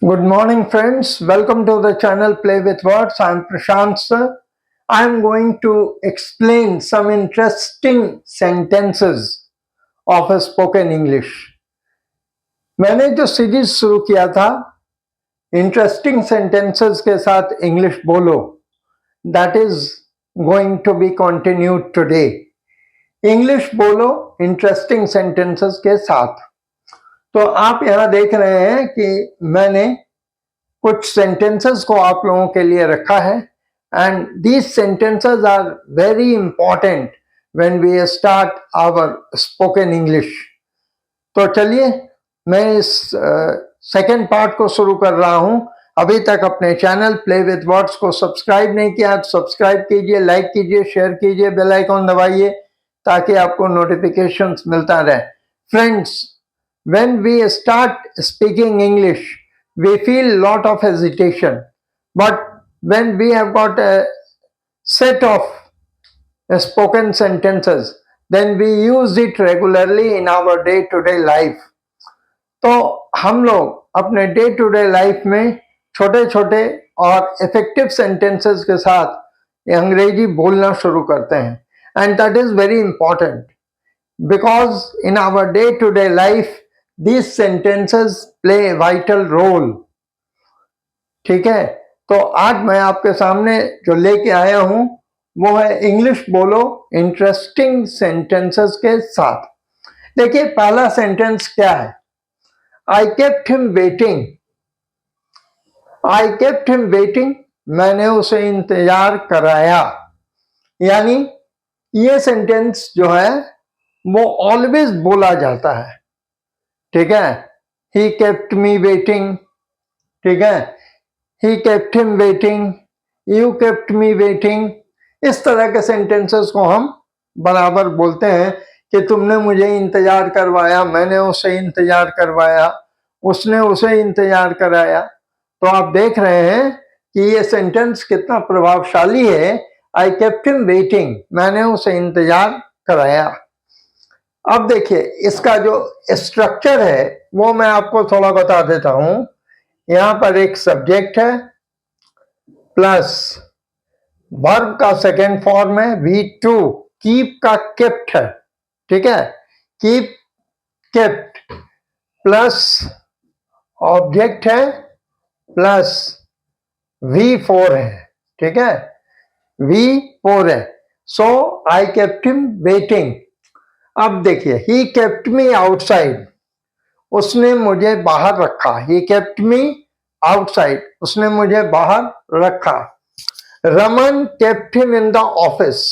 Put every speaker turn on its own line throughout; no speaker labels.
Good morning, friends. Welcome to the channel Play with Words. I'm Prashant sir. I'm going to explain some interesting sentences of a spoken English. मैंने जो series शुरू किया था interesting sentences के साथ English बोलो, that is going to be continued today. English बोलो interesting sentences के साथ. तो आप यहाँ देख रहे हैं कि मैंने कुछ सेंटेंसेस को आप लोगों के लिए रखा है and these sentences are very important when we start our spoken English. तो चलिए मैं इस सेकेंड पार्ट को शुरू कर रहा हूं. अभी तक अपने चैनल प्ले विद वर्ड्स को सब्सक्राइब नहीं किया तो सब्सक्राइब कीजिए, लाइक कीजिए, शेयर कीजिए, बेल आइकॉन दबाइए ताकि आपको नोटिफिकेशंस मिलता रहे. Friends, when we start speaking English we feel lot of hesitation, but when we have got a set of spoken sentences, then we use it regularly in our day to day life. तो हम लोग अपने day to day life में छोटे छोटे और effective sentences के साथ अंग्रेजी बोलना शुरू करते हैं and that is very important because in our day to day life these sentences play a vital role. ठीक है, तो आज मैं आपके सामने जो लेके आया हूं वो है इंग्लिश बोलो इंटरेस्टिंग सेंटेंसेस के साथ. देखिए पहला सेंटेंस क्या है. I kept him waiting. I kept him waiting, मैंने उसे इंतजार कराया. यानी ये सेंटेंस जो है वो ऑलवेज बोला जाता है. ठीक है, ही केप्ट मी वेटिंग. ठीक है, he kept him waiting, you kept me waiting. इस तरह के सेंटेंसेस को हम बराबर बोलते हैं कि तुमने मुझे इंतजार करवाया, मैंने उसे इंतजार करवाया, उसने उसे इंतजार कराया. तो आप देख रहे हैं कि ये सेंटेंस कितना प्रभावशाली है. आई केप्ट हिम वेटिंग, मैंने उसे इंतजार कराया. अब देखिए इसका जो स्ट्रक्चर है वो मैं आपको थोड़ा बता देता हूं. यहां पर एक सब्जेक्ट है प्लस वर्ब का सेकेंड फॉर्म है V2, कीप का केप्ट है. ठीक है, कीप केप्ट प्लस ऑब्जेक्ट है प्लस V4 है. ठीक है, V4 है. सो आई केप्ट हिम वेटिंग. अब देखिए ही केप्ट मी आउटसाइड, उसने मुझे बाहर रखा. ही केप्ट मी आउटसाइड, उसने मुझे बाहर रखा. Raman kept him in the office.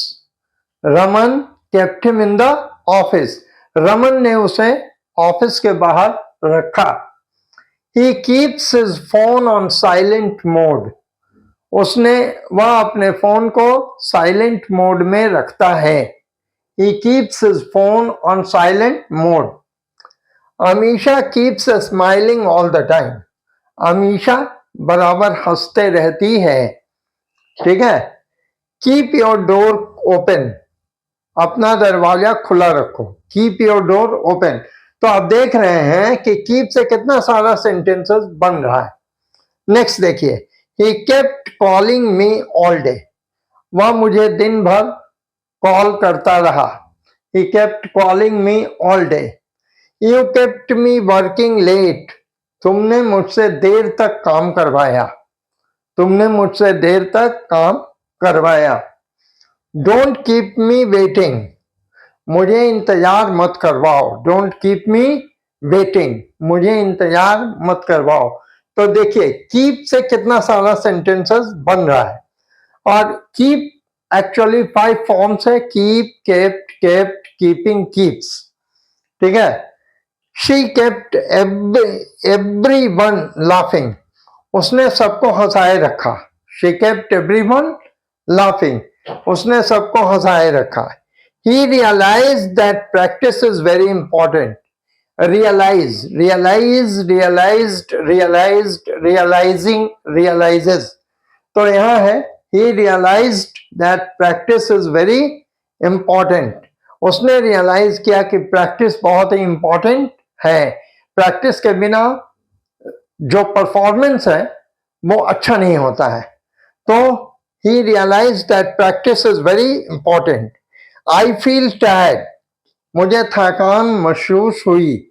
Raman kept him in the office, Raman ने उसे ऑफिस के बाहर रखा. He keeps his phone on silent mode, वह अपने फोन को साइलेंट मोड में रखता है. He keeps his phone on silent mode. Amisha keeps smiling all the time. Amisha बराबर हंसते रहती है. ठीक है, Keep your door open, अपना दरवाजा खुला रखो. Keep your door open. तो आप देख रहे हैं कि keep से कितना सारा सेंटेंसेस बन रहा है. नेक्स्ट देखिए, He kept calling me all day. वह मुझे दिन भर कॉल करता रहा. He kept calling me all day. You kept me working late. तुमने मुझसे देर तक काम करवाया. तुमने मुझसे देर तक काम करवाया. Don't keep me waiting. मुझे इंतजार मत करवाओ. Don't keep me waiting. मुझे इंतजार मत करवाओ. तो देखिए keep से कितना सारा सेंटेंसेस बन रहा है. और keep एक्चुअली 5 फॉर्म्स है. Keep, kept, kept, keeping, keeps. ठीक है, शी केप्ट एवरीवन लाफिंग, उसने सबको हंसाए रखा. शी केप्ट एवरीवन लाफिंग, उसने सबको हंसाए रखा. He realised that practice is very important. Realise, realise, realised, realised, realising, realises. तो यहां है he realized that practice is very important. उसने रियलाइज किया कि प्रैक्टिस बहुत ही इंपॉर्टेंट है. प्रैक्टिस के बिना जो परफॉर्मेंस है वो अच्छा नहीं होता है। तो he realise that practice is very important. I feel tired, मुझे थकान महसूस हुई,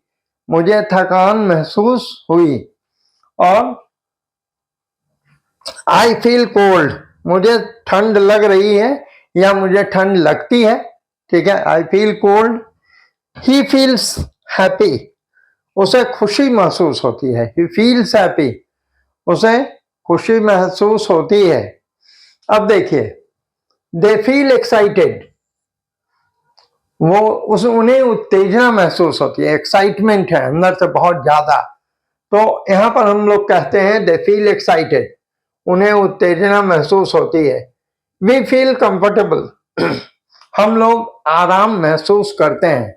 मुझे थकान महसूस हुई। और आई फील कोल्ड, मुझे ठंड लग रही है या मुझे ठंड लगती है, ठीक है, I feel cold. He feels happy, उसे खुशी महसूस होती है, ही फील्स हैप्पी, उसे खुशी महसूस होती है। अब देखिए, दे फील एक्साइटेड, वो उन्हें उत्तेजना महसूस होती है, एक्साइटमेंट है अंदर से बहुत ज्यादा। तो यहां पर हम लोग कहते हैं दे फील एक्साइटेड, उन्हें उत्तेजना महसूस होती है। वी फील कंफर्टेबल, हम लोग आराम महसूस करते हैं,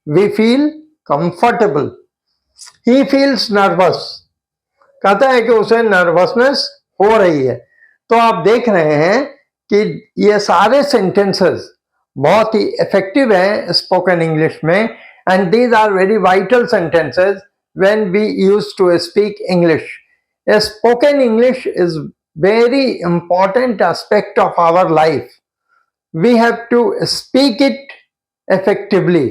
we feel comfortable. He feels nervous, कहता है कि उसे नर्वसनेस हो रही है। तो आप देख रहे हैं कि ये सारे सेंटेंसेस बहुत ही इफेक्टिव हैं स्पोकन इंग्लिश में, and these are very vital sentences when we use to speak English. Spoken English is very important aspect of our life. We have to speak it effectively,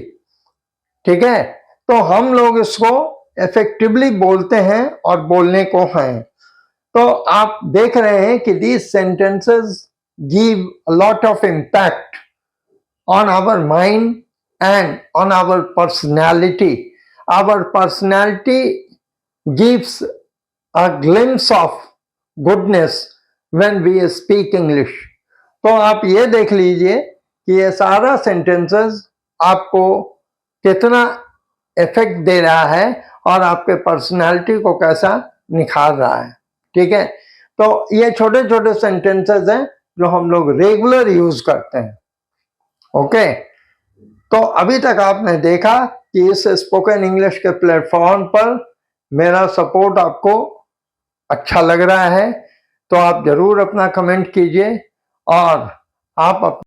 ठीक है। तो हम लोग इसको इफेक्टिवली बोलते हैं और बोलने को हैं। तो आप देख रहे हैं कि these sentences give a lot of impact on our mind and on our personality. Our personality gives a glimpse of goodness when we speak English. तो आप ये देख लीजिए कि ये सारा सेंटेंसेस आपको कितना इफेक्ट दे रहा है और आपके पर्सनालिटी को कैसा निखार रहा है, ठीक है। तो ये छोटे छोटे सेंटेंसेस हैं जो हम लोग रेगुलर यूज करते हैं, ओके। तो अभी तक आपने देखा कि इस स्पोकन इंग्लिश के प्लेटफॉर्म पर मेरा सपोर्ट आपको अच्छा लग रहा है। तो आप जरूर अपना कमेंट कीजिए और आप